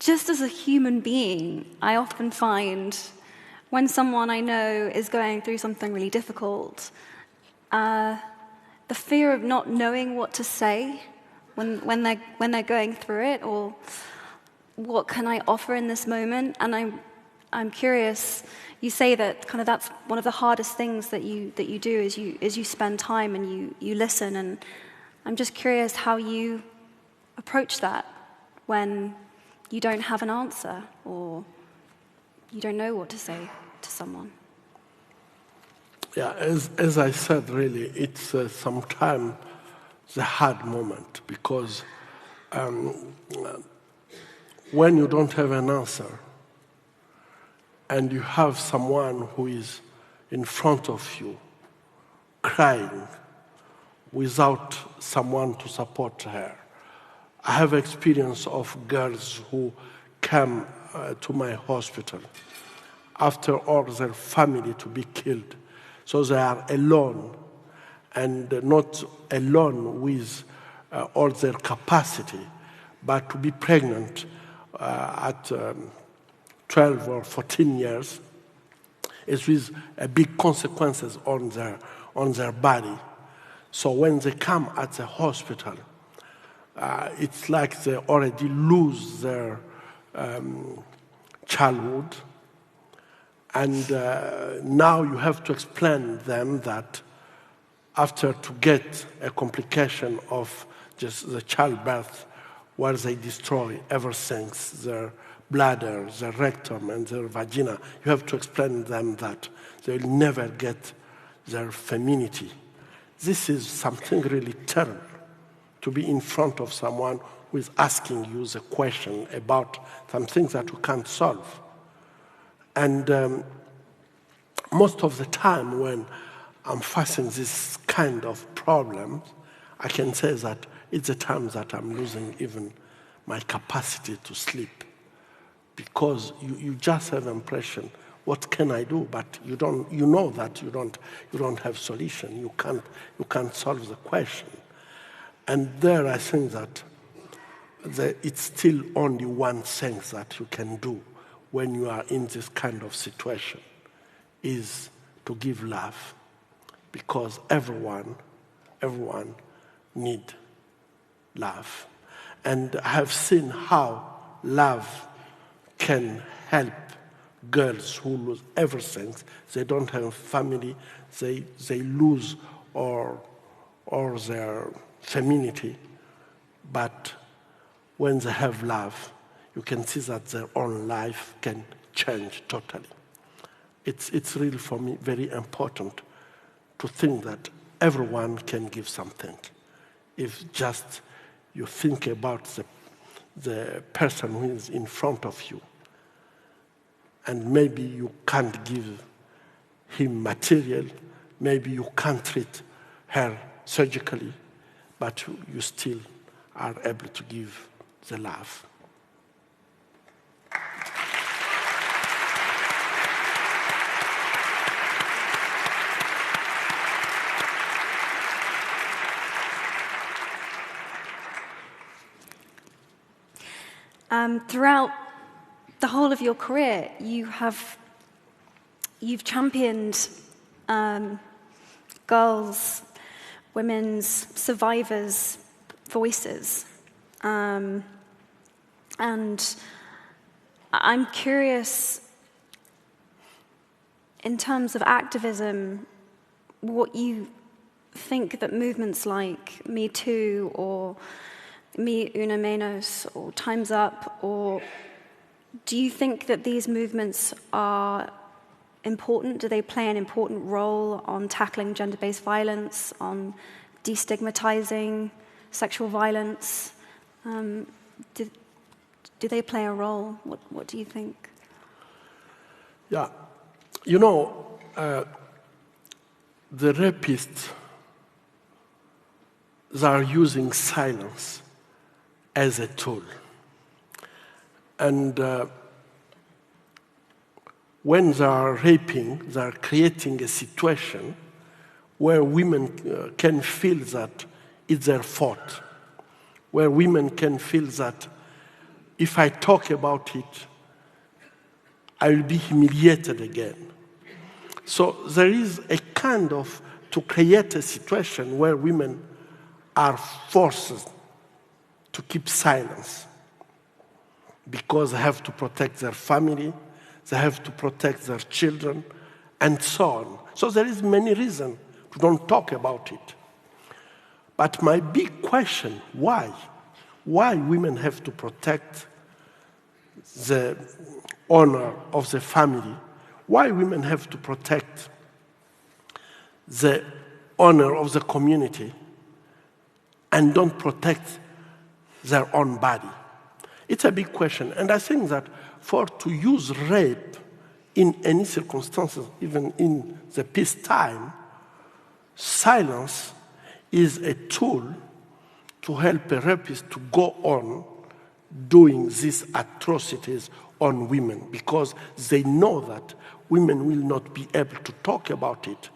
just as a human being, I often find when someone I know is going through something really difficult, the fear of not knowing what to say when they're going through it, or what can I offer in this moment? And I'm curious. You say that kind of that's one of the hardest things that you do is you spend time and you listen. And I'm just curious how you approach that when you don't have an answer or you don't know what to say to someone. Yeah, as I said, really, it's sometimes the hard moment, because when you don't have an answer and you have someone who is in front of you crying without someone to support her. I have experience of girls who come to my hospital after all their family to be killed. So they are alone, and not alone with all their capacity, but to be pregnant at 12 or 14 years is with big consequences on their body. So when they come at the hospital, it's like they already lose their childhood, and now you have to explain them that after to get a complication of just the childbirth, where they destroy everything, their bladder, their rectum, and their vagina, you have to explain them that they will never get their femininity. This is something really terrible, to be in front of someone who is asking you the question about something that you can't solve. And most of the time when I'm facing this kind of problems, I can say that it's the time that I'm losing even my capacity to sleep, because you just have impression, what can I do? But you know that you don't have solution. You can't solve the question. And there I think that it's still only one thing that you can do when you are in this kind of situation, is to give love, because everyone need love. And I have seen how love can help girls who lose everything. They don't have family, they lose or their femininity, but when they have love, you can see that their own life can change totally. It's really, for me, very important to think that everyone can give something. If just you think about the person who is in front of you, and maybe you can't give him material, maybe you can't treat her surgically, but you still are able to give the love. Throughout the whole of your career, you've championed girls, women's, survivors' voices. And I'm curious, in terms of activism, what you think that movements like Me Too or Me Una Menos or Time's Up, or do you think that these movements are important? Do they play an important role on tackling gender-based violence, on destigmatizing sexual violence? Do they play a role? What do you think? Yeah, you know, the rapists, they are using silence as a tool. And when they are raping, they are creating a situation where women can feel that it's their fault, where women can feel that if I talk about it, I will be humiliated again. So there is a kind of, to create a situation where women are forced to keep silence because they have to protect their family, they have to protect their children, and so on. So there is many reasons to don't talk about it. But my big question, why? Why women have to protect the honor of the family? Why women have to protect the honor of the community and don't protect their own body? It's a big question. And I think that to use rape in any circumstances, even in the peacetime, silence is a tool to help a rapist to go on doing these atrocities on women, because they know that women will not be able to talk about it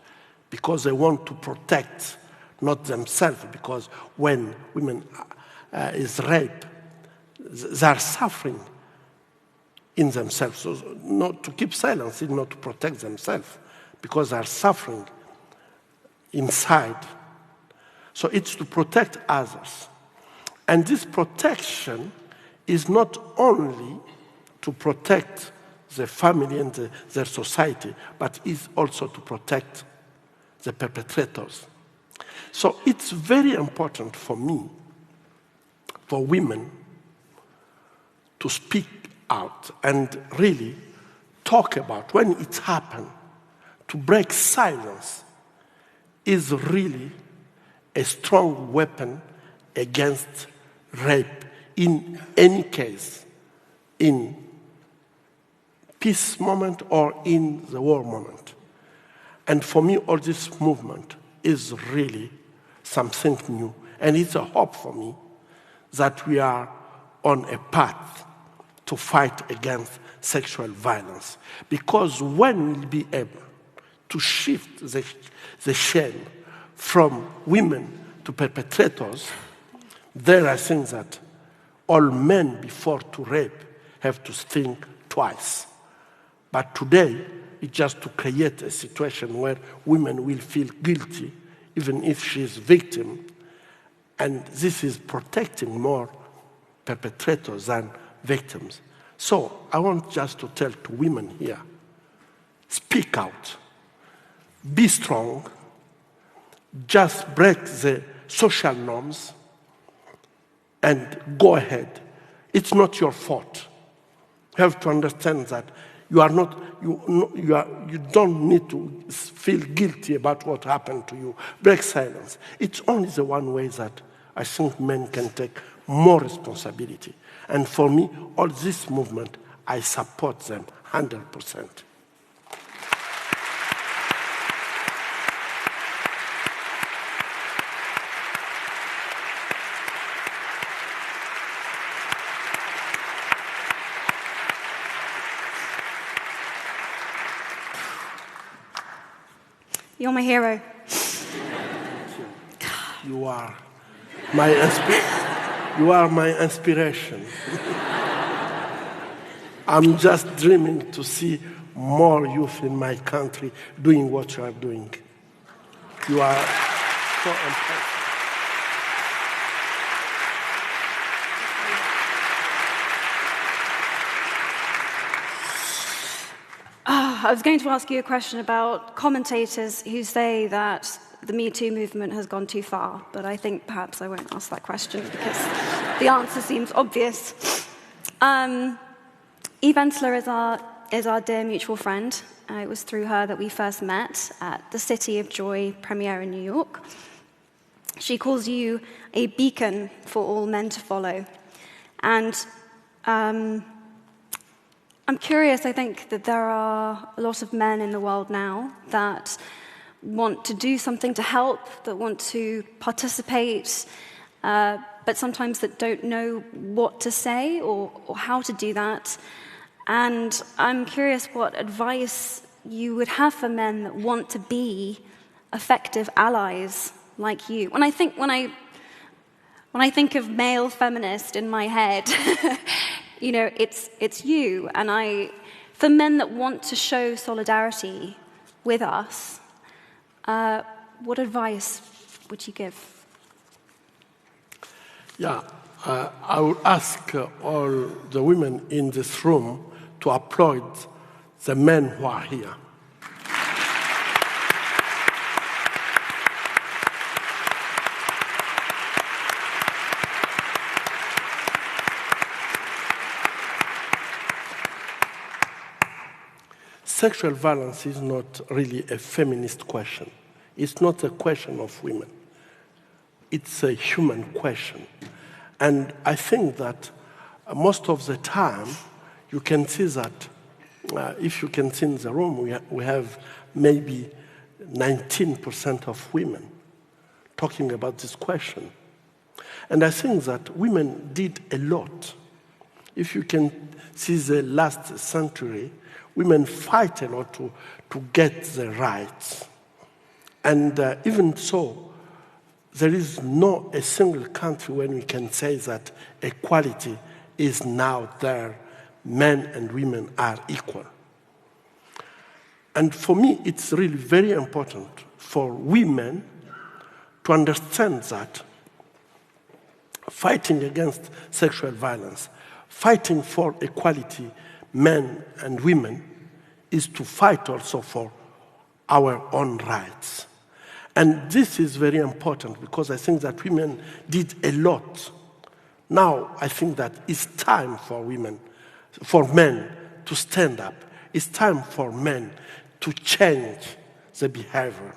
because they want to protect not themselves, because when women is raped, they are suffering in themselves. So not to keep silence is not to protect themselves, because they are suffering inside. So it's to protect others. And this protection is not only to protect the family and their society, but is also to protect the perpetrators. So it's very important for me, for women, to speak out and really talk about when it happened. To break silence is really a strong weapon against rape in any case, in peace moment or in the war moment. And for me, all this movement is really something new. And it's a hope for me that we are on a path to fight against sexual violence. Because when we'll be able to shift the shame from women to perpetrators, there I think that all men before to rape have to think twice. But today, it's just to create a situation where women will feel guilty even if she is victim, and this is protecting more perpetrators than victims. So I want just to tell to women here, speak out, be strong, just break the social norms and go ahead. It's not your fault. You have to understand that you are not, you don't need to feel guilty about what happened to you. Break silence. It's only the one way that I think men can take more responsibility. And for me, all this movement, I support them 100%. You're my hero. You are my inspiration. I'm just dreaming to see more youth in my country doing what you are doing. You are so impressive. I was going to ask you a question about commentators who say that the Me Too movement has gone too far, but I think perhaps I won't ask that question because the answer seems obvious. Eve Ensler is our dear mutual friend. It was through her that we first met at the City of Joy premiere in New York. She calls you a beacon for all men to follow. And I'm curious, I think that there are a lot of men in the world now that want to do something to help, that want to participate, but sometimes that don't know what to say or how to do that. And I'm curious what advice you would have for men that want to be effective allies like you. When I think of male feminist in my head, You know, it's you. And for men that want to show solidarity with us, what advice would you give? Yeah, I would ask all the women in this room to applaud the men who are here. Sexual violence is not really a feminist question. It's not a question of women. It's a human question. And I think that most of the time, you can see that, if you can see in the room, we have maybe 19% of women talking about this question. And I think that women did a lot. If you can see the last century, women fight a lot to get the rights. And even so, there is not a single country when we can say that equality is now there. Men and women are equal. And for me, it's really very important for women to understand that fighting against sexual violence, fighting for equality, men and women, is to fight also for our own rights. And this is very important because I think that women did a lot. Now I think that it's time for men to stand up. It's time for men to change the behavior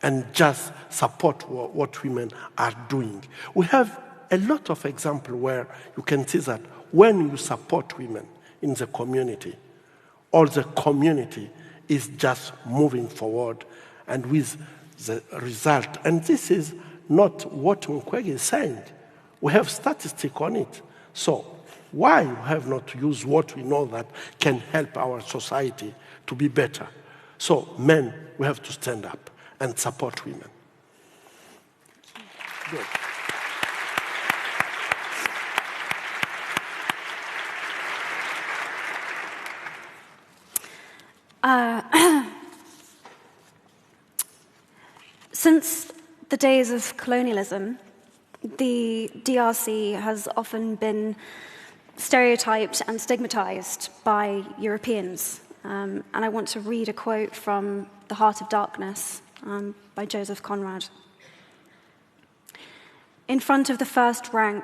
and just support what women are doing. We have a lot of examples where you can see that when you support women in the community, all the community is just moving forward and with the result. And this is not what Mukwege is saying. We have statistics on it. So why you have not to use what we know that can help our society to be better? So men, we have to stand up and support women. Good. Since the days of colonialism, the DRC has often been stereotyped and stigmatized by Europeans. And I want to read a quote from The Heart of Darkness by Joseph Conrad. In front of the first rank,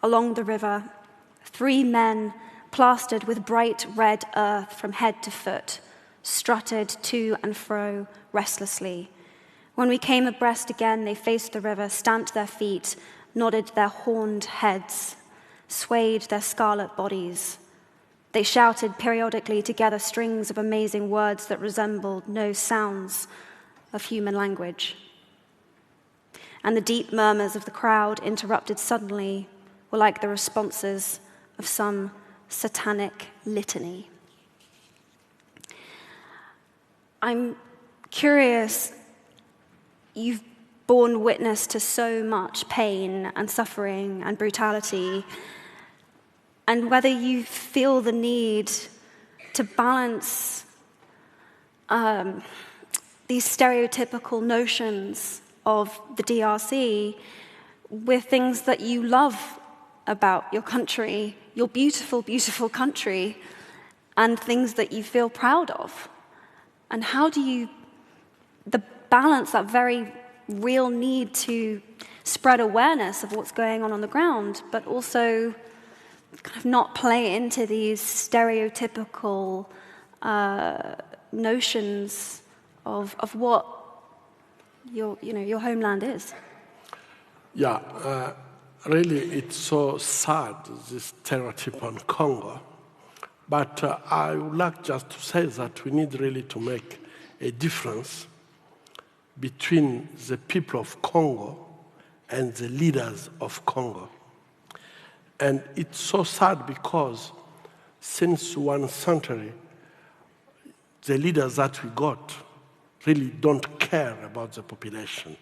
along the river, 3 men plastered with bright red earth from head to foot strutted to and fro restlessly. When we came abreast again, they faced the river, stamped their feet, nodded their horned heads, swayed their scarlet bodies. They shouted periodically together strings of amazing words that resembled no sounds of human language. And the deep murmurs of the crowd, interrupted suddenly, were like the responses of some satanic litany. I'm curious, you've borne witness to so much pain and suffering and brutality, and whether you feel the need to balance these stereotypical notions of the DRC with things that you love about your country, your beautiful, beautiful country, and things that you feel proud of. And how do you balance that very real need to spread awareness of what's going on the ground, but also kind of not play into these stereotypical notions of what your homeland is? Yeah, really, it's so sad, this stereotype on Congo. But I would like just to say that we need really to make a difference between the people of Congo and the leaders of Congo. And it's so sad because since 1 century, the leaders that we got really don't care about the population.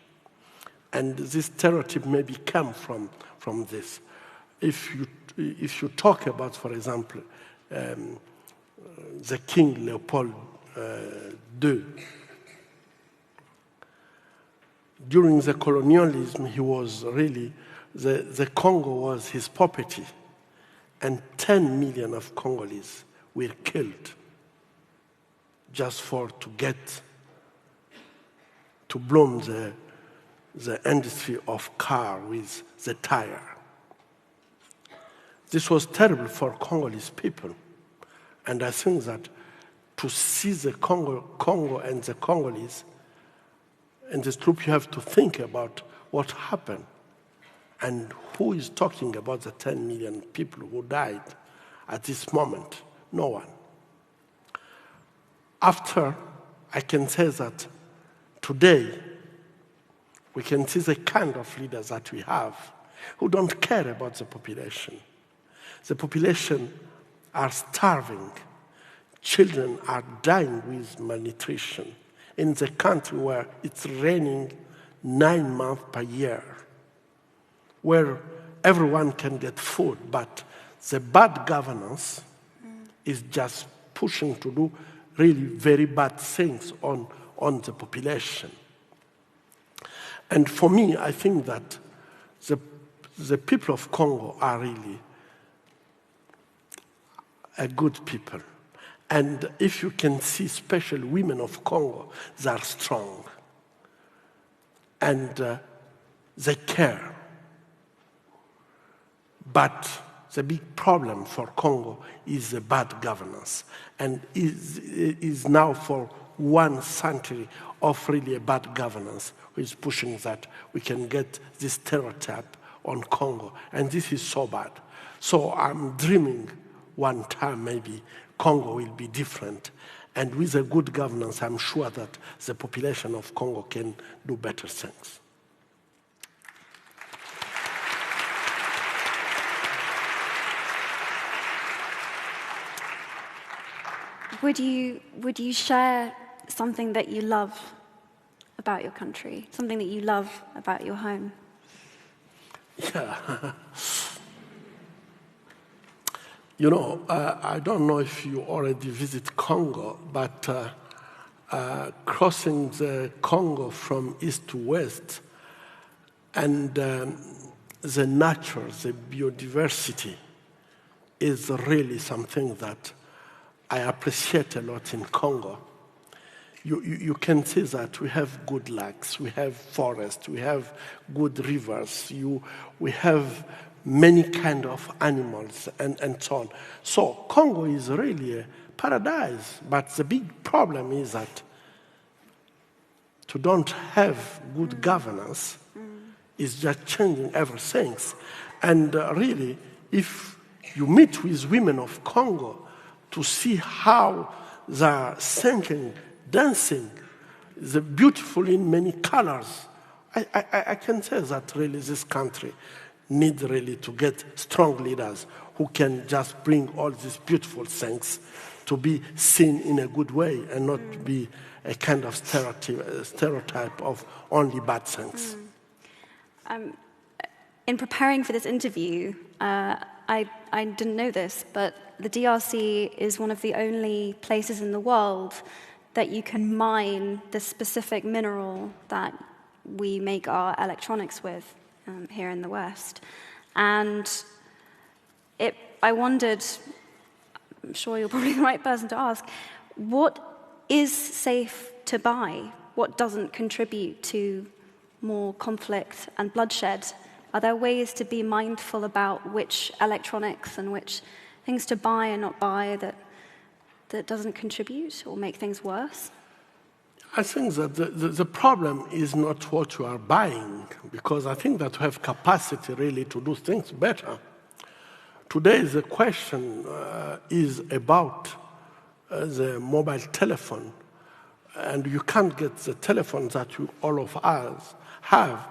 And this stereotype maybe come from this. if you talk about, for example, the King Leopold II, during the colonialism, he was really, the Congo was his property, and 10 million of Congolese were killed just to get, to bloom the industry of car with the tire. This was terrible for Congolese people. And I think that to see the Congo and the Congolese in this group, you have to think about what happened and who is talking about the 10 million people who died at this moment. No one. After, I can say that today, we can see the kind of leaders that we have who don't care about the population. The population are starving. Children are dying with malnutrition in the country where it's raining 9 months per year, where everyone can get food, but the bad governance is just pushing to do really very bad things on the population. And for me, I think that the people of Congo are really a good people. And if you can see, especially women of Congo, they are strong. And they care. But the big problem for Congo is the bad governance. And is now for 1 century of really a bad governance, who is pushing that we can get this stereotype on Congo. And this is so bad. So I'm dreaming one time maybe Congo will be different. And with a good governance, I'm sure that the population of Congo can do better things. Would you share something that you love about your country, something that you love about your home? Yeah. You know, I don't know if you already visit Congo, but crossing the Congo from east to west and the nature, the biodiversity is really something that I appreciate a lot in Congo. You can see that we have good lakes, we have forests, we have good rivers, we have many kind of animals and so on. So Congo is really a paradise, but the big problem is that to don't have good governance is just changing everything. And really, if you meet with women of Congo to see how they're singing, dancing, the beautiful in many colors, I can say that really this country needs really to get strong leaders who can just bring all these beautiful things to be seen in a good way and not be a kind of stereotype of only bad things. In preparing for this interview, I didn't know this, but the DRC is one of the only places in the world that you can mine the specific mineral that we make our electronics with here in the West. And I wondered, I'm sure you're probably the right person to ask, what is safe to buy? What doesn't contribute to more conflict and bloodshed? Are there ways to be mindful about which electronics and which things to buy and not buy that doesn't contribute or make things worse? I think that the problem is not what you are buying, because I think that we have capacity really to do things better. Today the question is about the mobile telephone, and you can't get the telephone that all of us have.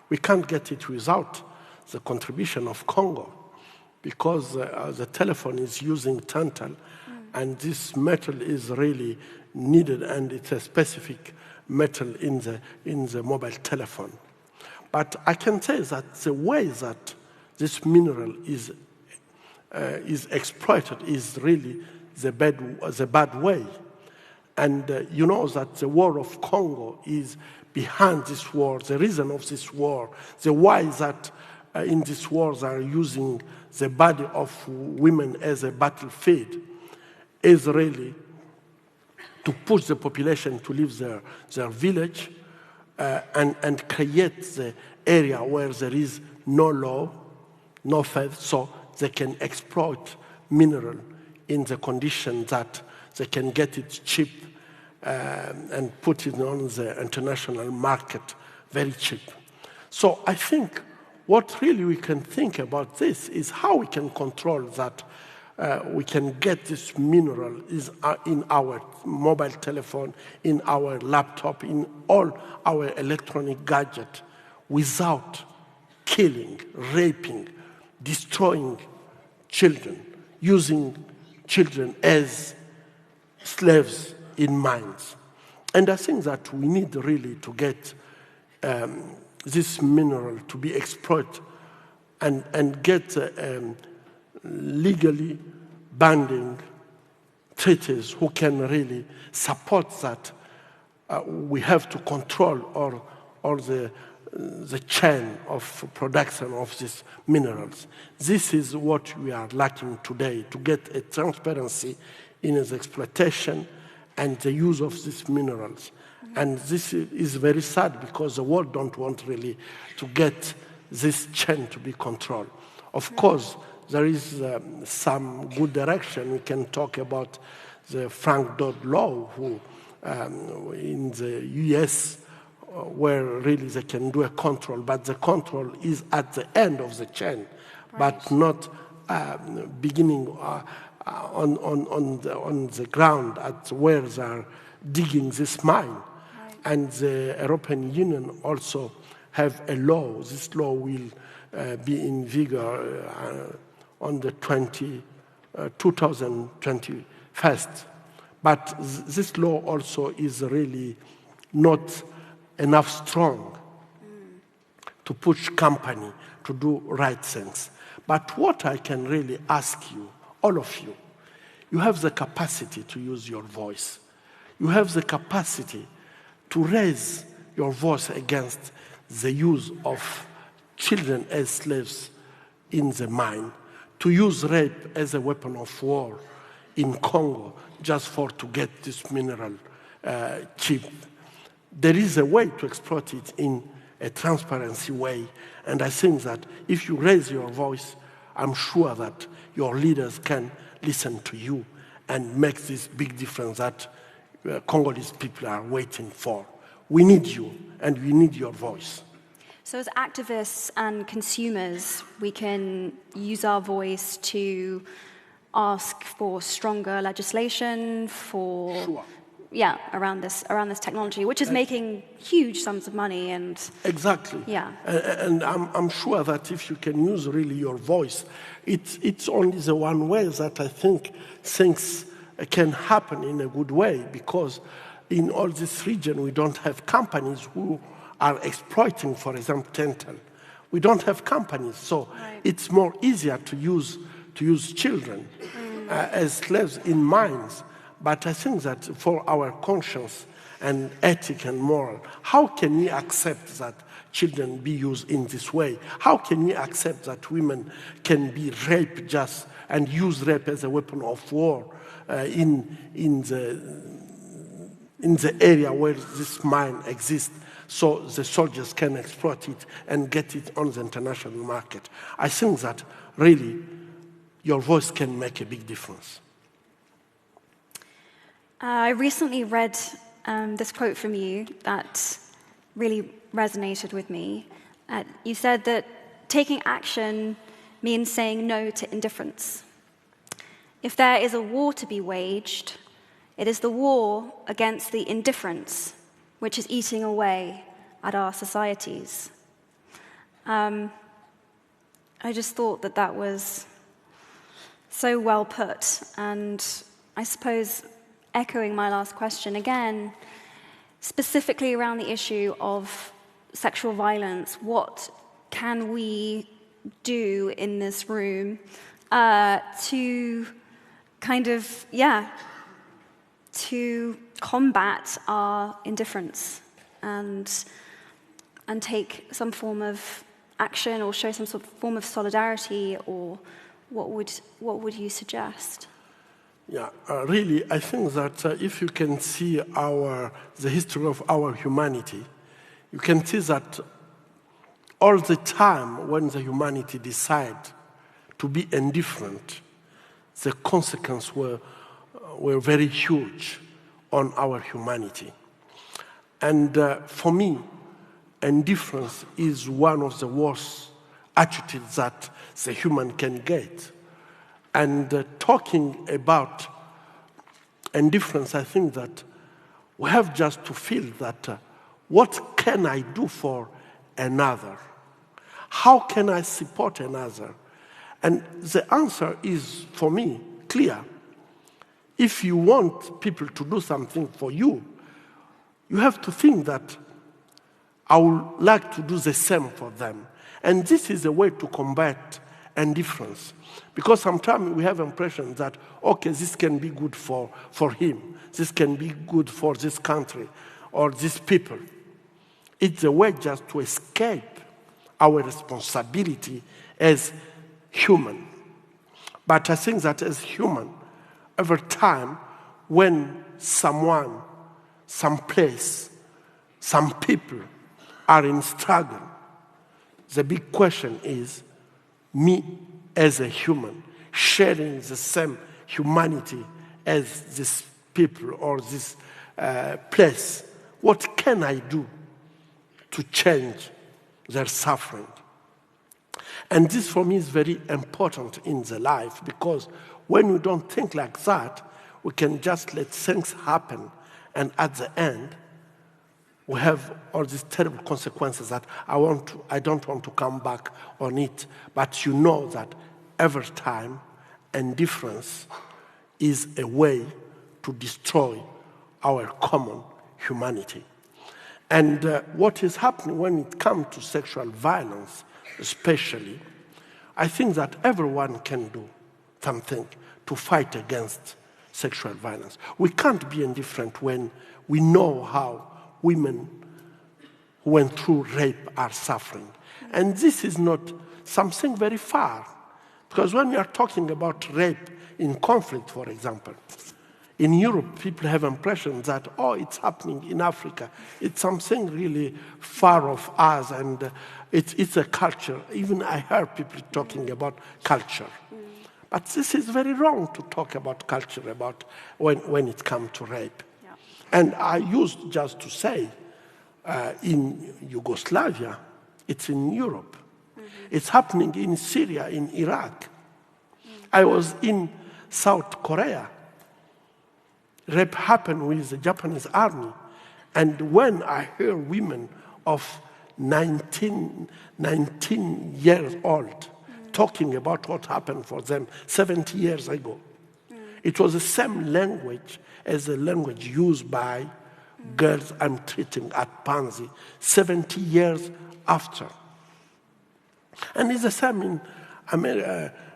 We can't get it without the contribution of Congo, because the telephone is using tantal, and this metal is really needed, and it's a specific metal in the mobile telephone. But I can say that the way that this mineral is exploited is really the bad way. And you know that the war of Congo is behind this war, the reason of this war, the why that in these wars are using the body of women as a battlefield is really to push the population to leave their village and create the area where there is no law, no faith, so they can exploit mineral in the condition that they can get it cheap and put it on the international market very cheap. So I think what really we can think about this is how we can control that we can get this mineral is in our mobile telephone, in our laptop, in all our electronic gadget without killing, raping, destroying children, using children as slaves in mines. And I think that we need really to get this mineral to be exploited and get legally binding treaties who can really support that. We have to control all the chain of production of these minerals. This is what we are lacking today, to get a transparency in the exploitation and the use of these minerals. And this is very sad because the world don't want really to get this chain to be controlled. Of course, there is some good direction. We can talk about the Frank Dodd law, who in the US, where really they can do a control, but the control is at the end of the chain, but not beginning on the ground at where they are digging this mine. And the European Union also have a law. This law will be in vigor on the 2021. But this law also is really not enough strong to push company to do right things. But what I can really ask you, all of you, you have the capacity to use your voice. You have the capacity to raise your voice against the use of children as slaves in the mine, to use rape as a weapon of war in Congo just to get this mineral cheap. There is a way to exploit it in a transparency way, and I think that if you raise your voice, I'm sure that your leaders can listen to you and make this big difference that Congolese people are waiting for. We need you, and we need your voice. So as activists and consumers, we can use our voice to ask for stronger legislation for around this technology, which is making huge sums of money and exactly. Yeah. And I'm sure that if you can use really your voice, it's only the one way that I think things can happen in a good way, because in all this region we don't have companies who are exploiting, for example, dental. We don't have companies, so it's more easier to use children as slaves in mines. But I think that for our conscience and ethic and moral, how can we accept that children be used in this way? How can we accept that women can be raped just and use rape as a weapon of war in the area where this mine exists, so the soldiers can exploit it and get it on the international market? I think that really your voice can make a big difference. I recently read this quote from you that really resonated with me. You said that taking action means saying no to indifference. If there is a war to be waged, it is the war against the indifference which is eating away at our societies. I just thought that was so well put, and I suppose echoing my last question again, specifically around the issue of sexual violence, what can we do in this room to kind of, to combat our indifference and take some form of action or show some sort of form of solidarity, or what would you suggest? Yeah, really, I think that if you can see the history of our humanity, you can see that all the time when the humanity decide to be indifferent, the consequences were very huge on our humanity. And for me, indifference is one of the worst attitudes that the human can get. And talking about indifference, I think that we have just to feel that what can I do for another? How can I support another? And the answer is, for me, clear. If you want people to do something for you, you have to think that I would like to do the same for them. And this is a way to combat indifference. Because sometimes we have impression that, okay, this can be good for him. This can be good for this country or these people. It's a way just to escape our responsibility as human. But I think that as human, over time, when someone, some place, some people are in struggle, the big question is, me as a human, sharing the same humanity as this people or this place, what can I do to change their suffering? And this for me is very important in the life, because when we don't think like that, we can just let things happen, and at the end, we have all these terrible consequences that I don't want to come back on it. But you know that every time, indifference is a way to destroy our common humanity. And what is happening when it comes to sexual violence, especially, I think that everyone can do something to fight against sexual violence. We can't be indifferent when we know how women who went through rape are suffering. And this is not something very far. Because when we are talking about rape in conflict, for example, in Europe, people have impression that, oh, it's happening in Africa. It's something really far off us, and it's a culture. Even I heard people talking about culture. But this is very wrong to talk about culture about when it comes to rape. Yeah. And I used just to say, in Yugoslavia, it's in Europe. Mm-hmm. It's happening in Syria, in Iraq. Mm-hmm. I was in South Korea. Rape happened with the Japanese army. And when I hear women of 19 years old talking about what happened for them 70 years ago, it was the same language as the language used by girls I'm treating at Panzi 70 years after. And it's the same in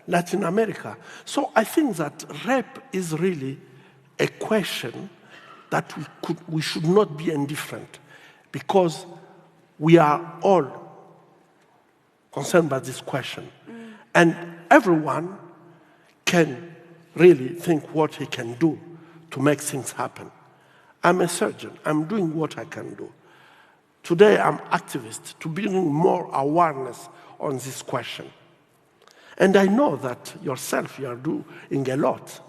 Latin America. So I think that rape is really a question that we should not be indifferent, because we are all concerned by this question. And everyone can really think what he can do to make things happen. I'm a surgeon. I'm doing what I can do. Today, I'm activist to bring more awareness on this question. And I know that yourself, you are doing a lot.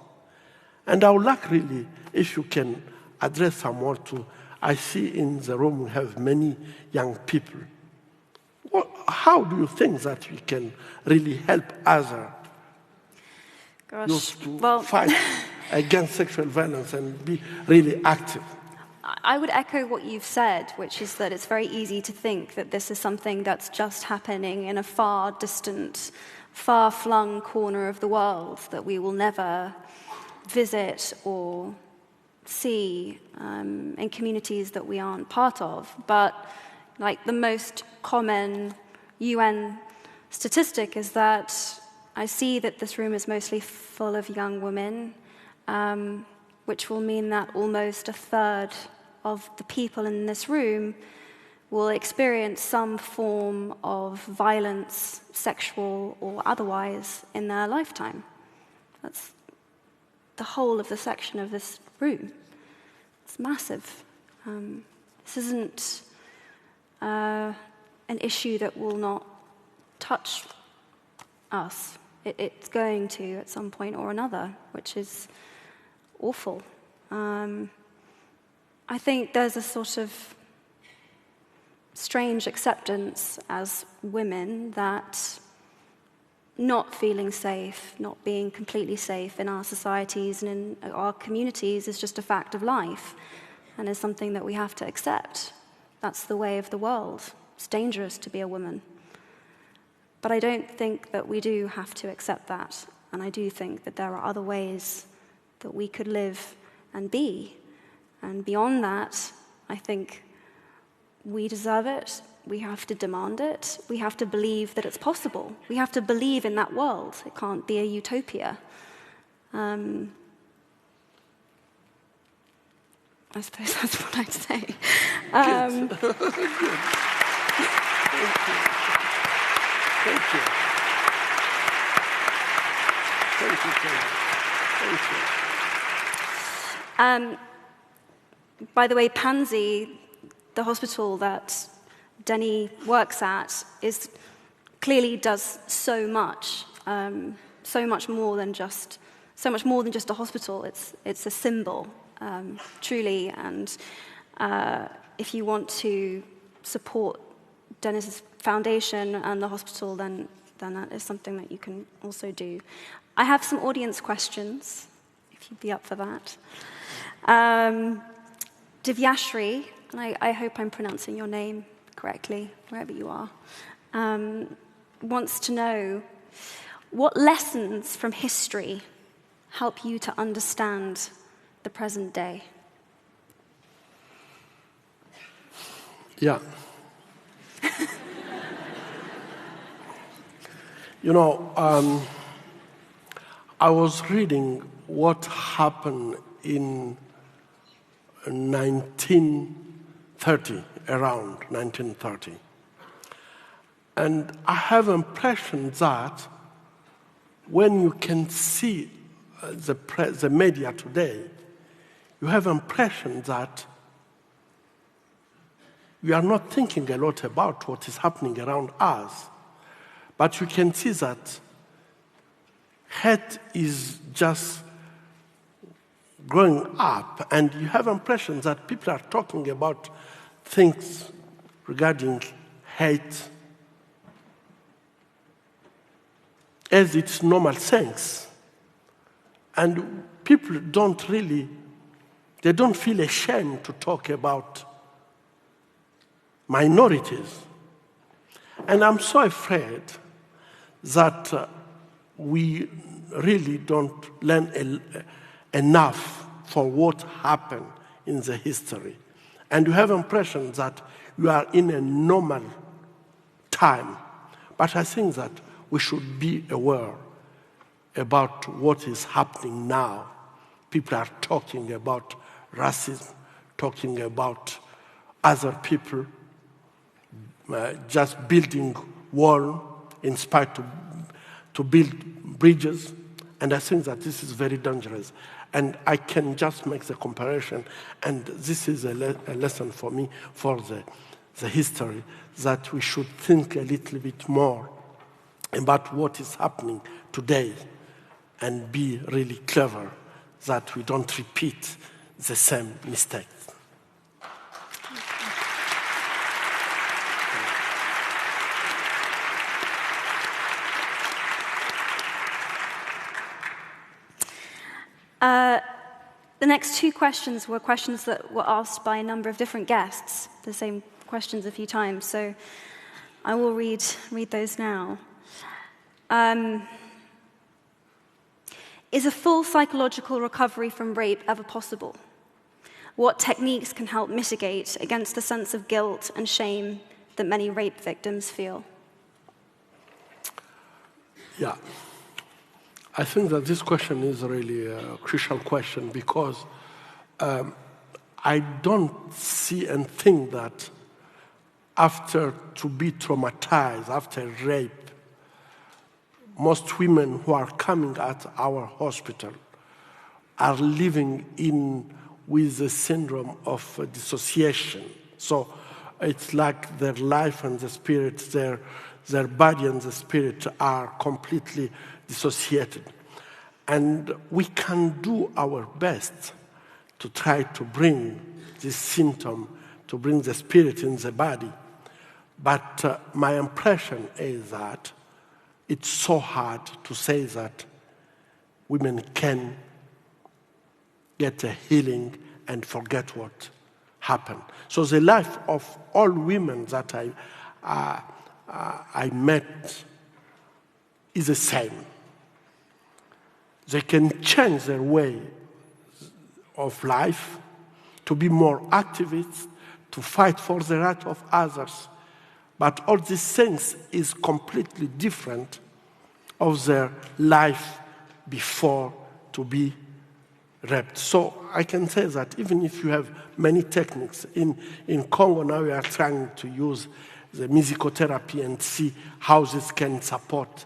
And I would like really, if you can address someone to, I see in the room we have many young people. How do you think that we can really help others to fight against sexual violence and be really active? I would echo what you've said, which is that it's very easy to think that this is something that's just happening in a far distant, far-flung corner of the world that we will never visit or see in communities that we aren't part of. But like the most common UN statistic is that I see that this room is mostly full of young women, which will mean that almost a third of the people in this room will experience some form of violence, sexual or otherwise, in their lifetime. That's the whole of the section of this room. It's massive. This isn't an issue that will not touch us. It's going to at some point or another, which is awful. I think there's a sort of strange acceptance as women that not feeling safe, not being completely safe in our societies and in our communities is just a fact of life and is something that we have to accept. That's the way of the world. It's dangerous to be a woman. But I don't think that we do have to accept that, and I do think that there are other ways that we could live and be. And beyond that, I think we deserve it. We have to demand it. We have to believe that it's possible. We have to believe in that world. It can't be a utopia. I suppose that's what I'd say. Thank you. Thank you. Thank you. Thank you. By the way, Pansy, the hospital that Denis works at, clearly does so much more than just a hospital. It's a symbol, truly. And if you want to support Denis's foundation and the hospital, then that is something that you can also do. I have some audience questions, if you'd be up for that. Divyashri, and I hope I'm pronouncing your name correctly, wherever you are, wants to know, what lessons from history help you to understand the present day? Yeah. You know, I was reading what happened in 1930, around 1930. And I have an impression that when you can see the media today, you have an impression that we are not thinking a lot about what is happening around us. But you can see that hate is just growing up, and you have an impression that people are talking about things regarding hate as its normal things. And people don't feel ashamed to talk about minorities. And I'm so afraid that we really don't learn enough for what happened in the history. And you have an impression that you are in a normal time. But I think that we should be aware about what is happening now. People are talking about racism, talking about other people just building wall in spite to build bridges. And I think that this is very dangerous. And I can just make the comparison, and this is a lesson for me for the history, that we should think a little bit more about what is happening today and be really clever that we don't repeat the same mistakes. The next two questions were questions that were asked by a number of different guests, the same questions a few times, so I will read those now. Is a full psychological recovery from rape ever possible? What techniques can help mitigate against the sense of guilt and shame that many rape victims feel? Yeah. I think that this question is really a crucial question because I don't see and think that after to be traumatized, after rape, most women who are coming at our hospital are living with the syndrome of dissociation. So it's like their life and the spirit, their body and the spirit are completely dissociated. And we can do our best to try to bring this symptom, to bring the spirit in the body. But my impression is that it's so hard to say that women can get a healing and forget what happened. So the life of all women that I met is the same. They can change their way of life, to be more activists, to fight for the right of others. But all these things is completely different of their life before to be raped. So I can say that even if you have many techniques, in Congo now we are trying to use the musicotherapy and see how this can support.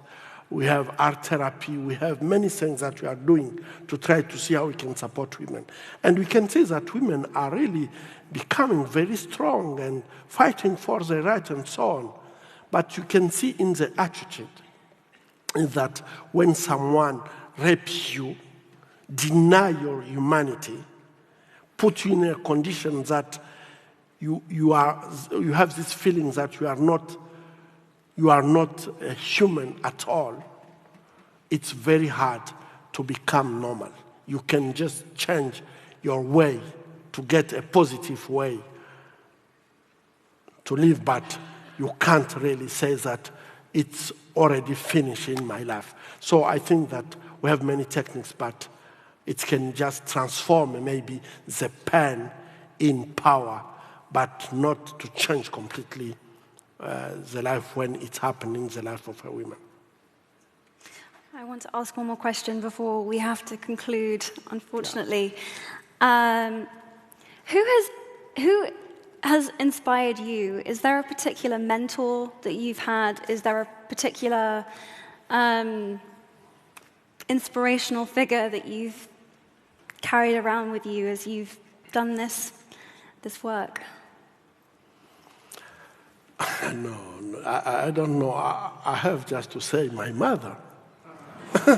We have art therapy, we have many things that we are doing to try to see how we can support women. And we can see that women are really becoming very strong and fighting for their rights and so on. But you can see in the attitude is that when someone rapes you, deny your humanity, put you in a condition that you have this feeling that you are not a human at all, it's very hard to become normal. You can just change your way to get a positive way to live, but you can't really say that it's already finished in my life. So I think that we have many techniques, but it can just transform maybe the pain in power, but not to change completely the life when it's happening, the life of a woman. I want to ask one more question before we have to conclude, unfortunately. Who has inspired you? Is there a particular mentor that you've had? Is there a particular inspirational figure that you've carried around with you as you've done this work? No, I don't know. I have just to say my mother. You're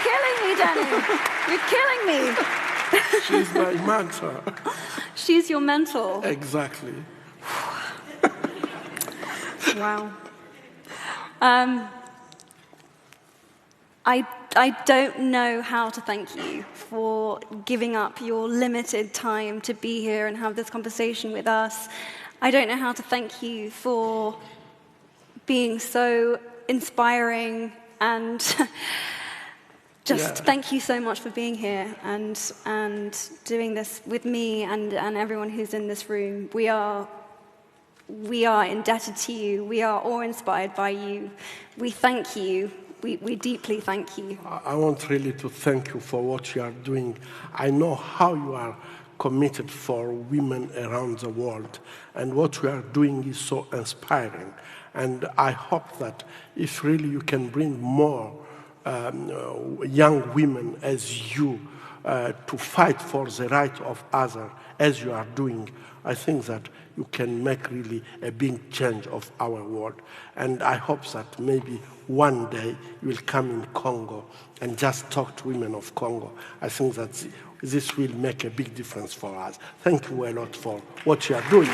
killing me, Denis. You're killing me. She's my mentor. She's your mentor. Exactly. Wow. I don't know how to thank you for giving up your limited time to be here and have this conversation with us. I don't know how to thank you for being so inspiring and thank you so much for being here and doing this with me and everyone who's in this room. We are indebted to you. We are awe-inspired by you. We thank you. We deeply thank you. I want really to thank you for what you are doing. I know how you are committed for women around the world, and what we are doing is so inspiring. And I hope that if really you can bring more young women as you to fight for the right of others, as you are doing, I think that you can make really a big change of our world. And I hope that maybe one day you will come in Congo and just talk to women of Congo. I think that this will make a big difference for us. Thank you a lot for what you are doing.